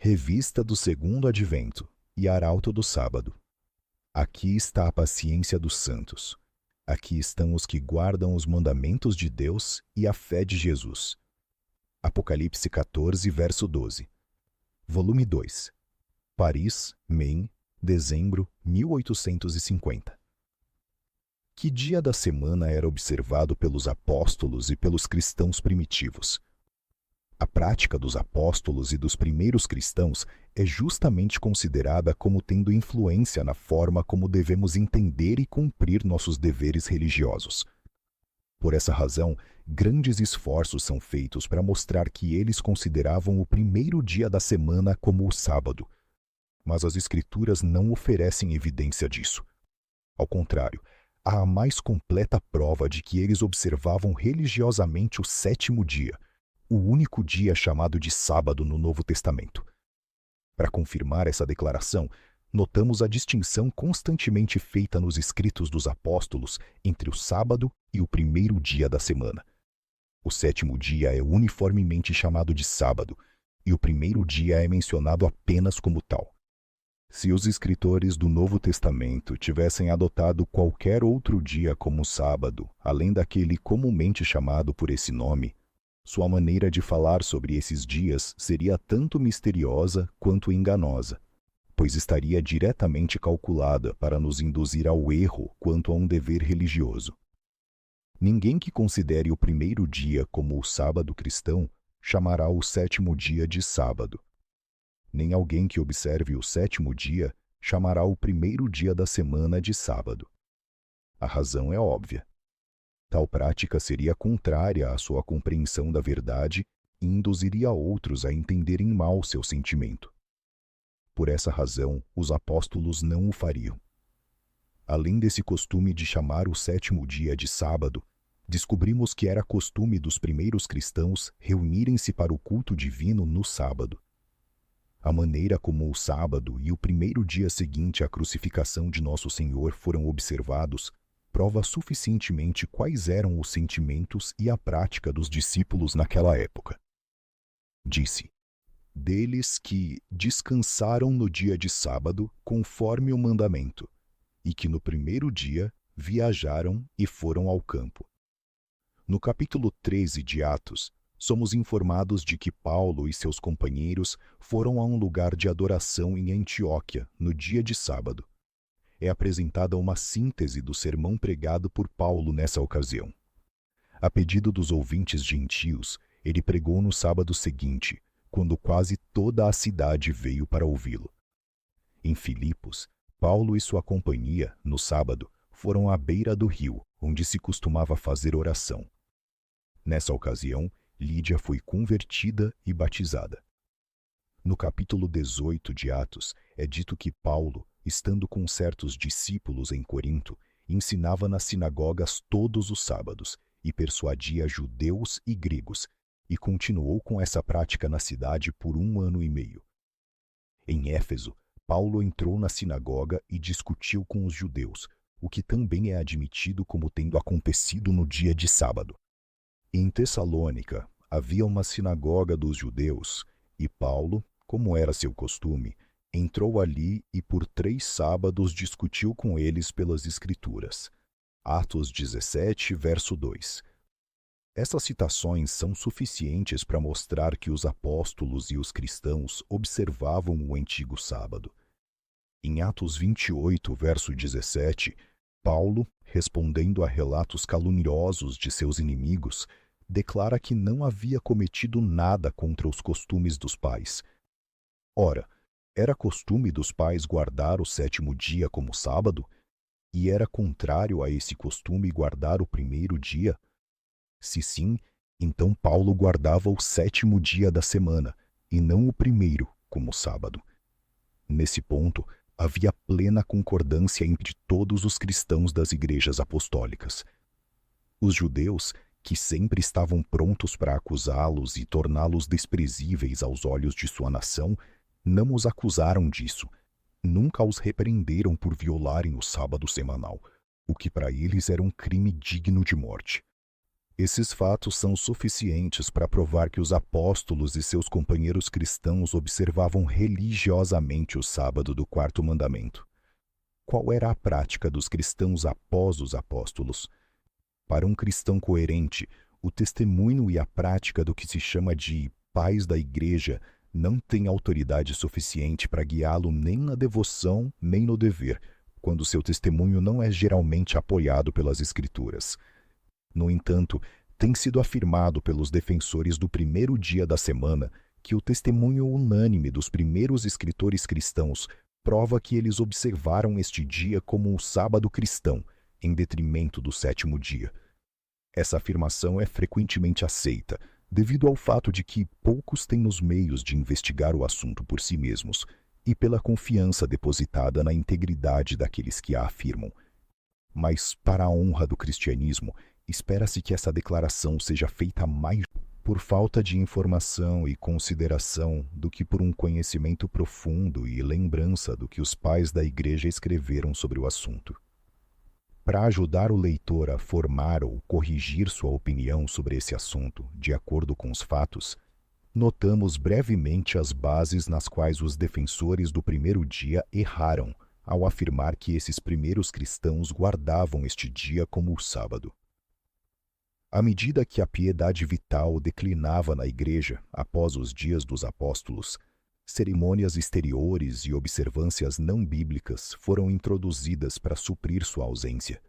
Revista do Segundo Advento e Arauto do Sábado. Aqui está a paciência dos santos. Aqui estão os que guardam os mandamentos de Deus e a fé de Jesus. Apocalipse 14, verso 12. Volume 2. Paris, Maine, dezembro 1850. Que dia da semana era observado pelos apóstolos e pelos cristãos primitivos? A prática dos apóstolos e dos primeiros cristãos é justamente considerada como tendo influência na forma como devemos entender e cumprir nossos deveres religiosos. Por essa razão, grandes esforços são feitos para mostrar que eles consideravam o primeiro dia da semana como o sábado. Mas as Escrituras não oferecem evidência disso. Ao contrário, há a mais completa prova de que eles observavam religiosamente o sétimo dia, o único dia chamado de sábado no Novo Testamento. Para confirmar essa declaração, notamos a distinção constantemente feita nos escritos dos apóstolos entre o sábado e o primeiro dia da semana. O sétimo dia é uniformemente chamado de sábado, e o primeiro dia é mencionado apenas como tal. Se os escritores do Novo Testamento tivessem adotado qualquer outro dia como sábado, além daquele comumente chamado por esse nome, sua maneira de falar sobre esses dias seria tanto misteriosa quanto enganosa, pois estaria diretamente calculada para nos induzir ao erro quanto a um dever religioso. Ninguém que considere o primeiro dia como o sábado cristão chamará o sétimo dia de sábado. Nem alguém que observe o sétimo dia chamará o primeiro dia da semana de sábado. A razão é óbvia. Tal prática seria contrária à sua compreensão da verdade e induziria outros a entenderem mal seu sentimento. Por essa razão, os apóstolos não o fariam. Além desse costume de chamar o sétimo dia de sábado, descobrimos que era costume dos primeiros cristãos reunirem-se para o culto divino no sábado. A maneira como o sábado e o primeiro dia seguinte à crucificação de Nosso Senhor foram observados prova suficientemente quais eram os sentimentos e a prática dos discípulos naquela época. Disse: deles que descansaram no dia de sábado conforme o mandamento, e que no primeiro dia viajaram e foram ao campo. No capítulo 13 de Atos, somos informados de que Paulo e seus companheiros foram a um lugar de adoração em Antioquia no dia de sábado. É apresentada uma síntese do sermão pregado por Paulo nessa ocasião. A pedido dos ouvintes gentios, ele pregou no sábado seguinte, quando quase toda a cidade veio para ouvi-lo. Em Filipos, Paulo e sua companhia, no sábado, foram à beira do rio, onde se costumava fazer oração. Nessa ocasião, Lídia foi convertida e batizada. No capítulo 18 de Atos, é dito que Paulo, estando com certos discípulos em Corinto, ensinava nas sinagogas todos os sábados e persuadia judeus e gregos, e continuou com essa prática na cidade por 1 ano e meio. Em Éfeso, Paulo entrou na sinagoga e discutiu com os judeus, o que também é admitido como tendo acontecido no dia de sábado. Em Tessalônica, havia uma sinagoga dos judeus, e Paulo, como era seu costume, entrou ali e por 3 sábados discutiu com eles pelas Escrituras. Atos 17, verso 2. Essas citações são suficientes para mostrar que os apóstolos e os cristãos observavam o antigo sábado. Em Atos 28, verso 17, Paulo, respondendo a relatos caluniosos de seus inimigos, declara que não havia cometido nada contra os costumes dos pais. Ora, era costume dos pais guardar o sétimo dia como sábado? E era contrário a esse costume guardar o primeiro dia? Se sim, então Paulo guardava o sétimo dia da semana, e não o primeiro como sábado. Nesse ponto, havia plena concordância entre todos os cristãos das igrejas apostólicas. Os judeus, que sempre estavam prontos para acusá-los e torná-los desprezíveis aos olhos de sua nação, não os acusaram disso. Nunca os repreenderam por violarem o sábado semanal, o que para eles era um crime digno de morte. Esses fatos são suficientes para provar que os apóstolos e seus companheiros cristãos observavam religiosamente o sábado do quarto mandamento. Qual era a prática dos cristãos após os apóstolos? Para um cristão coerente, o testemunho e a prática do que se chama de pais da igreja não têm autoridade suficiente para guiá-lo nem na devoção nem no dever, quando seu testemunho não é geralmente apoiado pelas Escrituras. No entanto, tem sido afirmado pelos defensores do primeiro dia da semana que o testemunho unânime dos primeiros escritores cristãos prova que eles observaram este dia como um sábado cristão, em detrimento do sétimo dia. Essa afirmação é frequentemente aceita, devido ao fato de que poucos têm os meios de investigar o assunto por si mesmos e pela confiança depositada na integridade daqueles que a afirmam. Mas, para a honra do cristianismo, espera-se que essa declaração seja feita mais por falta de informação e consideração do que por um conhecimento profundo e lembrança do que os pais da igreja escreveram sobre o assunto. Para ajudar o leitor a formar ou corrigir sua opinião sobre esse assunto, de acordo com os fatos, notamos brevemente as bases nas quais os defensores do primeiro dia erraram ao afirmar que esses primeiros cristãos guardavam este dia como o sábado. À medida que a piedade vital declinava na igreja após os dias dos apóstolos, cerimônias exteriores e observâncias não bíblicas foram introduzidas para suprir sua ausência.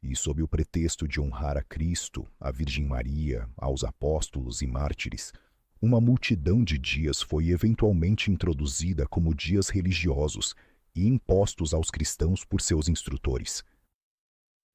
E sob o pretexto de honrar a Cristo, a Virgem Maria, aos apóstolos e mártires, uma multidão de dias foi eventualmente introduzida como dias religiosos e impostos aos cristãos por seus instrutores.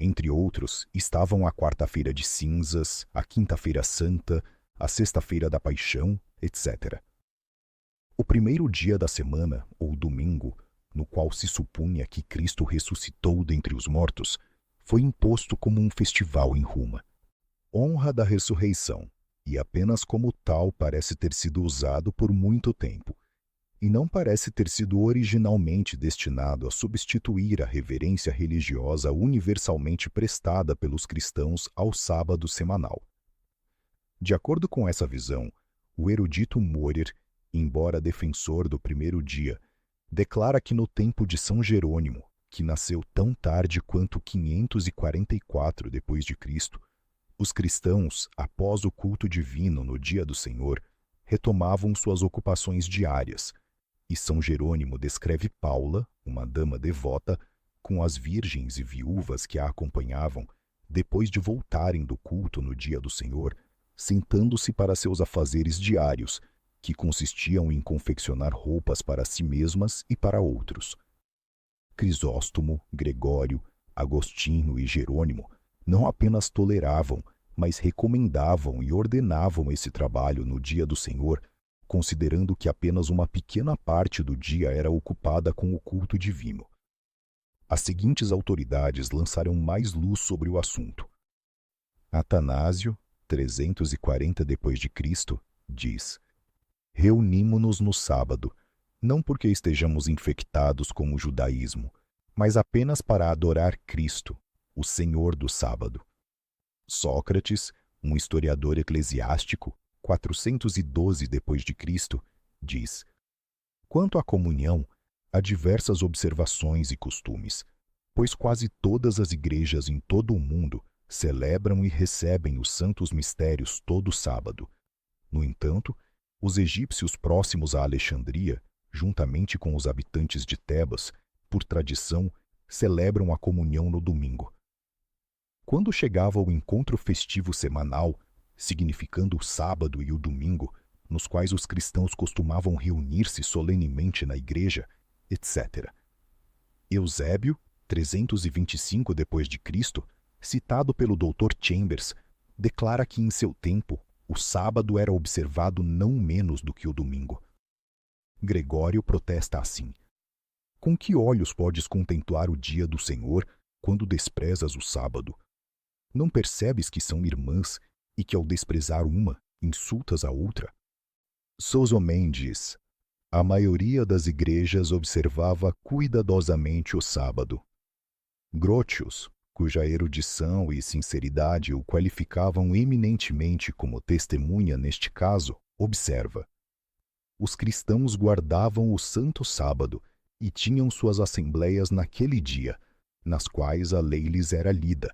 Entre outros, estavam a quarta-feira de cinzas, a quinta-feira santa, a sexta-feira da paixão, etc. O primeiro dia da semana, ou domingo, no qual se supunha que Cristo ressuscitou dentre os mortos, foi imposto como um festival em Roma. Honra da ressurreição, e apenas como tal parece ter sido usado por muito tempo, e não parece ter sido originalmente destinado a substituir a reverência religiosa universalmente prestada pelos cristãos ao sábado semanal. De acordo com essa visão, o erudito Maurer, embora defensor do primeiro dia, declara que no tempo de São Jerônimo, que nasceu tão tarde quanto 544 d.C., os cristãos, após o culto divino no dia do Senhor, retomavam suas ocupações diárias, e São Jerônimo descreve Paula, uma dama devota, com as virgens e viúvas que a acompanhavam, depois de voltarem do culto no dia do Senhor, sentando-se para seus afazeres diários, que consistiam em confeccionar roupas para si mesmas e para outros. Crisóstomo, Gregório, Agostinho e Jerônimo não apenas toleravam, mas recomendavam e ordenavam esse trabalho no dia do Senhor, considerando que apenas uma pequena parte do dia era ocupada com o culto divino. As seguintes autoridades lançaram mais luz sobre o assunto. Atanásio, 340 d.C., diz: reunimo-nos no sábado, não porque estejamos infectados com o judaísmo, mas apenas para adorar Cristo, o Senhor do sábado. Sócrates, um historiador eclesiástico, 412 d.C., diz: quanto à comunhão, há diversas observações e costumes, pois quase todas as igrejas em todo o mundo celebram e recebem os santos mistérios todo sábado. No entanto, os egípcios próximos a Alexandria, juntamente com os habitantes de Tebas, por tradição, celebram a comunhão no domingo. Quando chegava o encontro festivo semanal, significando o sábado e o domingo, nos quais os cristãos costumavam reunir-se solenemente na igreja, etc. Eusébio, 325 d.C., citado pelo Dr. Chambers, declara que em seu tempo o sábado era observado não menos do que o domingo. Gregório protesta assim: com que olhos podes contemplar o dia do Senhor quando desprezas o sábado? Não percebes que são irmãs e que ao desprezar uma, insultas a outra? Sozomen diz: a maioria das igrejas observava cuidadosamente o sábado. Grotius, cuja erudição e sinceridade o qualificavam eminentemente como testemunha neste caso, observa: os cristãos guardavam o santo sábado e tinham suas assembleias naquele dia, nas quais a lei lhes era lida,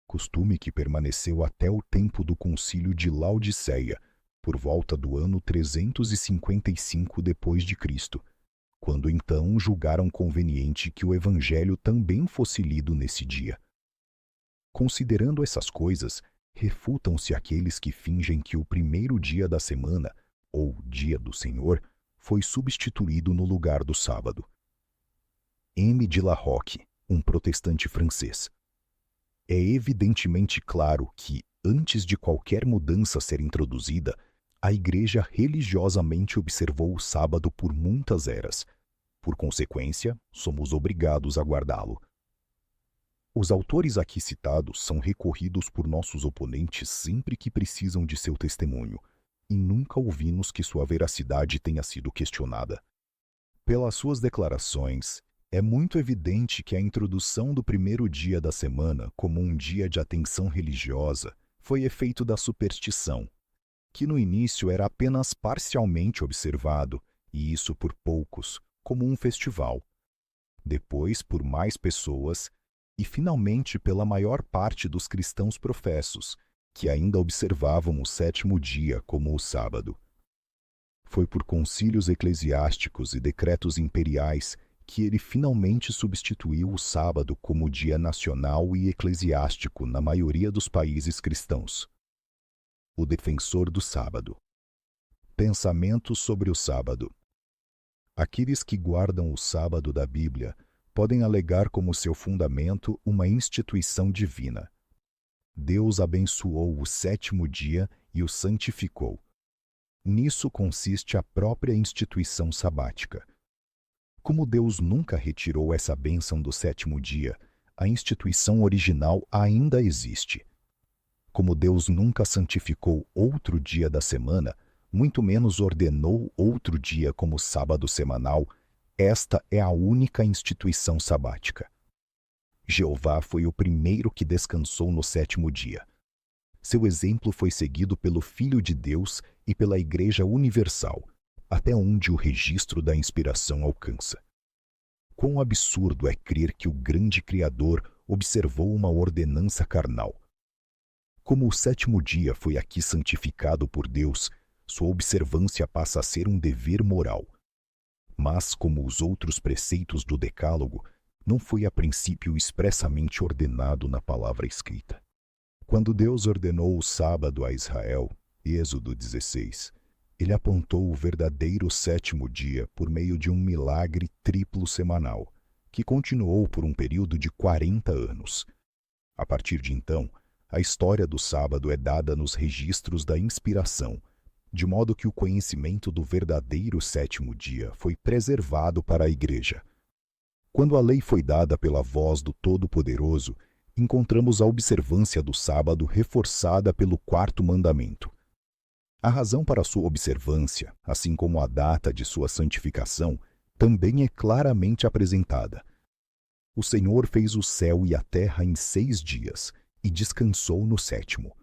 costume que permaneceu até o tempo do concílio de Laodiceia, por volta do ano 355 depois de Cristo, quando então julgaram conveniente que o evangelho também fosse lido nesse dia. Considerando essas coisas, refutam-se aqueles que fingem que o primeiro dia da semana, ou dia do Senhor, foi substituído no lugar do sábado. M. de La Roque, um protestante francês. É evidentemente claro que, antes de qualquer mudança ser introduzida, a Igreja religiosamente observou o sábado por muitas eras. Por consequência, somos obrigados a guardá-lo. Os autores aqui citados são recorridos por nossos oponentes sempre que precisam de seu testemunho, e nunca ouvimos que sua veracidade tenha sido questionada. Pelas suas declarações, é muito evidente que a introdução do primeiro dia da semana como um dia de atenção religiosa foi efeito da superstição, que no início era apenas parcialmente observado, e isso por poucos, como um festival. Depois, por mais pessoas, e finalmente pela maior parte dos cristãos professos, que ainda observavam o sétimo dia como o sábado. Foi por concílios eclesiásticos e decretos imperiais que ele finalmente substituiu o sábado como dia nacional e eclesiástico na maioria dos países cristãos. O defensor do sábado. Pensamento sobre o sábado. Aqueles que guardam o sábado da Bíblia podem alegar como seu fundamento uma instituição divina. Deus abençoou o sétimo dia e o santificou. Nisso consiste a própria instituição sabática. Como Deus nunca retirou essa bênção do sétimo dia, a instituição original ainda existe. Como Deus nunca santificou outro dia da semana, muito menos ordenou outro dia como sábado semanal, esta é a única instituição sabática. Jeová foi o primeiro que descansou no sétimo dia. Seu exemplo foi seguido pelo Filho de Deus e pela Igreja Universal, até onde o registro da inspiração alcança. Quão absurdo é crer que o grande Criador observou uma ordenança carnal. Como o sétimo dia foi aqui santificado por Deus, sua observância passa a ser um dever moral. Mas, como os outros preceitos do Decálogo, não foi a princípio expressamente ordenado na palavra escrita. Quando Deus ordenou o sábado a Israel, Êxodo 16, ele apontou o verdadeiro sétimo dia por meio de um milagre triplo semanal, que continuou por um período de 40 anos. A partir de então, a história do sábado é dada nos registros da inspiração, de modo que o conhecimento do verdadeiro sétimo dia foi preservado para a Igreja. Quando a lei foi dada pela voz do Todo-Poderoso, encontramos a observância do sábado reforçada pelo quarto mandamento. A razão para sua observância, assim como a data de sua santificação, também é claramente apresentada. O Senhor fez o céu e a terra em 6 dias e descansou no sétimo.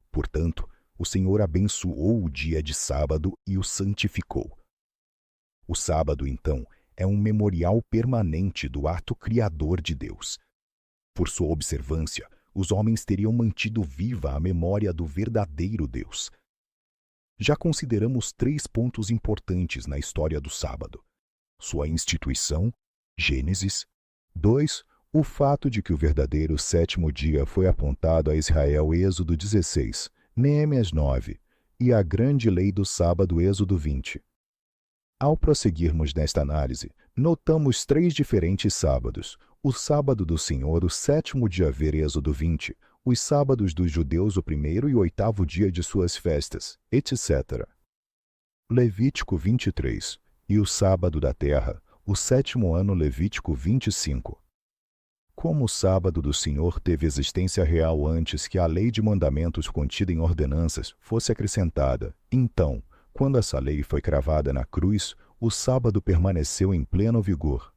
Portanto, o Senhor abençoou o dia de sábado e o santificou. O sábado, então, é um memorial permanente do ato criador de Deus. Por sua observância, os homens teriam mantido viva a memória do verdadeiro Deus. Já consideramos 3 pontos importantes na história do sábado: sua instituição, Gênesis. 2. O fato de que o verdadeiro sétimo dia foi apontado a Israel, Êxodo 16, Neemias 9, e a grande lei do sábado, Êxodo 20. Ao prosseguirmos nesta análise, notamos 3 diferentes sábados: o sábado do Senhor, o sétimo de haver, Êxodo 20, os sábados dos judeus, o primeiro e o 8º dia de suas festas, etc. Levítico 23, e o sábado da terra, o 7º ano, Levítico 25. Como o sábado do Senhor teve existência real antes que a lei de mandamentos contida em ordenanças fosse acrescentada, então, quando essa lei foi cravada na cruz, o sábado permaneceu em pleno vigor.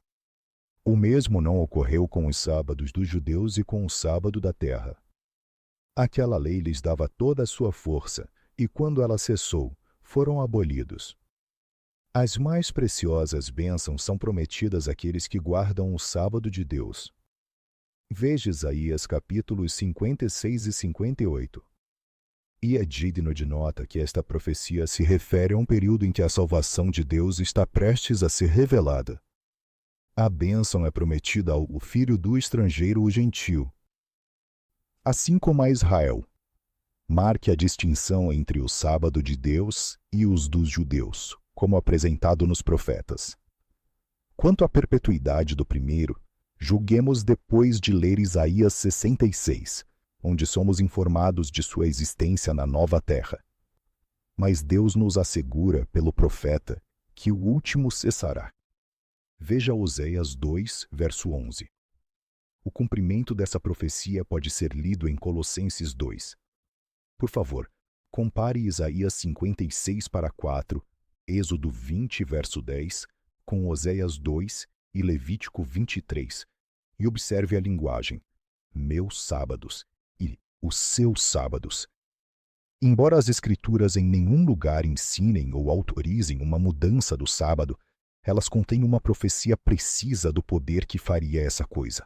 O mesmo não ocorreu com os sábados dos judeus e com o sábado da terra. Aquela lei lhes dava toda a sua força, e quando ela cessou, foram abolidos. As mais preciosas bênçãos são prometidas àqueles que guardam o sábado de Deus. Veja Isaías capítulos 56 e 58. E é digno de nota que esta profecia se refere a um período em que a salvação de Deus está prestes a ser revelada. A bênção é prometida ao filho do estrangeiro, o gentio, assim como a Israel. Marque a distinção entre o sábado de Deus e os dos judeus, como apresentado nos profetas. Quanto à perpetuidade do primeiro, julguemos depois de ler Isaías 66, onde somos informados de sua existência na nova terra. Mas Deus nos assegura, pelo profeta, que o último cessará. Veja Oséias 2, verso 11. O cumprimento dessa profecia pode ser lido em Colossenses 2. Por favor, compare Isaías 56:4, Êxodo 20, verso 10, com Oséias 2 e Levítico 23, e observe a linguagem, meus sábados e os seus sábados. Embora as Escrituras em nenhum lugar ensinem ou autorizem uma mudança do sábado, elas contêm uma profecia precisa do poder que faria essa coisa.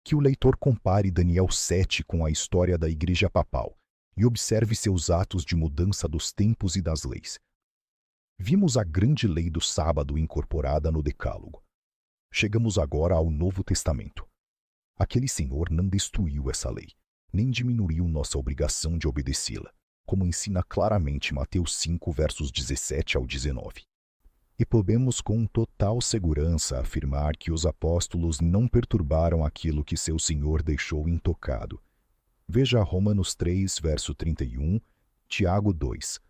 Que o leitor compare Daniel 7 com a história da Igreja Papal e observe seus atos de mudança dos tempos e das leis. Vimos a grande lei do sábado incorporada no Decálogo. Chegamos agora ao Novo Testamento. Aquele Senhor não destruiu essa lei, nem diminuiu nossa obrigação de obedecê-la, como ensina claramente Mateus 5, versos 17 ao 19. E podemos com total segurança afirmar que os apóstolos não perturbaram aquilo que seu Senhor deixou intocado. Veja Romanos 3, verso 31, Tiago 2.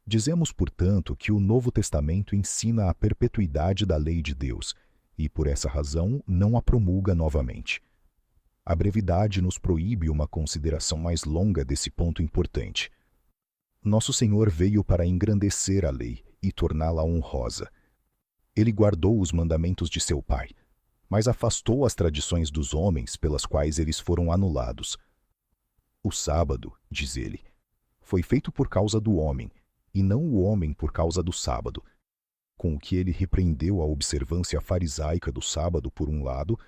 Dizemos, portanto, que o Novo Testamento ensina a perpetuidade da lei de Deus e, por essa razão, não a promulga novamente. A brevidade nos proíbe uma consideração mais longa desse ponto importante. Nosso Senhor veio para engrandecer a lei e torná-la honrosa. Ele guardou os mandamentos de seu Pai, mas afastou as tradições dos homens pelas quais eles foram anulados. O sábado, diz ele, foi feito por causa do homem, e não o homem por causa do sábado, com o que ele repreendeu a observância farisaica do sábado por um lado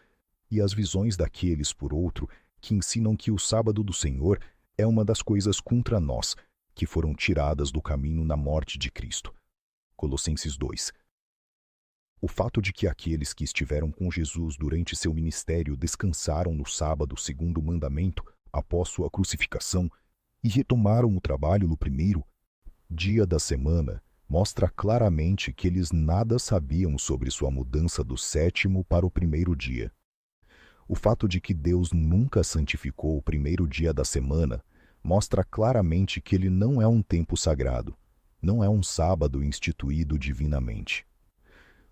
e as visões daqueles por outro que ensinam que o sábado do Senhor é uma das coisas contra nós, que foram tiradas do caminho na morte de Cristo. Colossenses 2. O fato de que aqueles que estiveram com Jesus durante seu ministério descansaram no sábado segundo o mandamento após sua crucificação e retomaram o trabalho no primeiro dia da semana mostra claramente que eles nada sabiam sobre sua mudança do sétimo para o primeiro dia. O fato de que Deus nunca santificou o primeiro dia da semana mostra claramente que ele não é um tempo sagrado, não é um sábado instituído divinamente.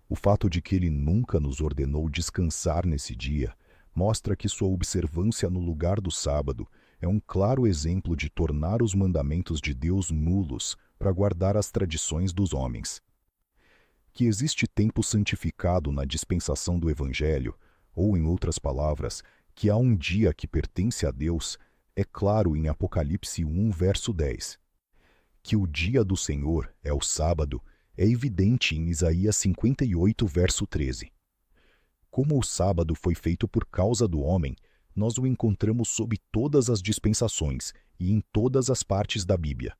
O fato de que ele nunca nos ordenou descansar nesse dia mostra que sua observância no lugar do sábado é um claro exemplo de tornar os mandamentos de Deus nulos para guardar as tradições dos homens. Que existe tempo santificado na dispensação do Evangelho, ou, em outras palavras, que há um dia que pertence a Deus, é claro em Apocalipse 1, verso 10. Que o dia do Senhor é o sábado, é evidente em Isaías 58, verso 13. Como o sábado foi feito por causa do homem, nós o encontramos sob todas as dispensações e em todas as partes da Bíblia.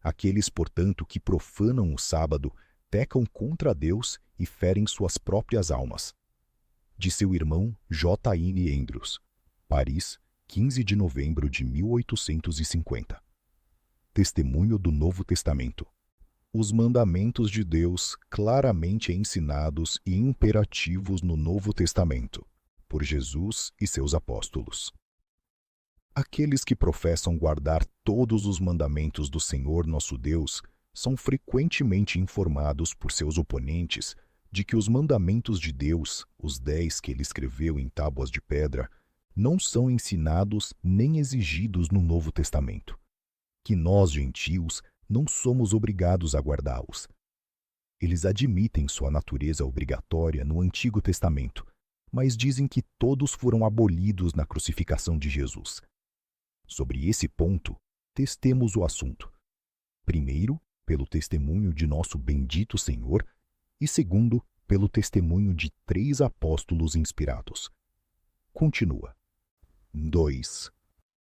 Aqueles, portanto, que profanam o sábado, pecam contra Deus e ferem suas próprias almas. De seu irmão J. N. Andrews, Paris, 15 de novembro de 1850. Testemunho do Novo Testamento. Os mandamentos de Deus claramente ensinados e imperativos no Novo Testamento, por Jesus e seus apóstolos. Aqueles que professam guardar todos os mandamentos do Senhor nosso Deus são frequentemente informados por seus oponentes de que os mandamentos de Deus, os 10 que ele escreveu em tábuas de pedra, não são ensinados nem exigidos no Novo Testamento, que nós, gentios, não somos obrigados a guardá-los. Eles admitem sua natureza obrigatória no Antigo Testamento, mas dizem que todos foram abolidos na crucificação de Jesus. Sobre esse ponto, testemos o assunto. Primeiro, pelo testemunho de nosso bendito Senhor, e segundo, pelo testemunho de 3 apóstolos inspirados. Continua. 2.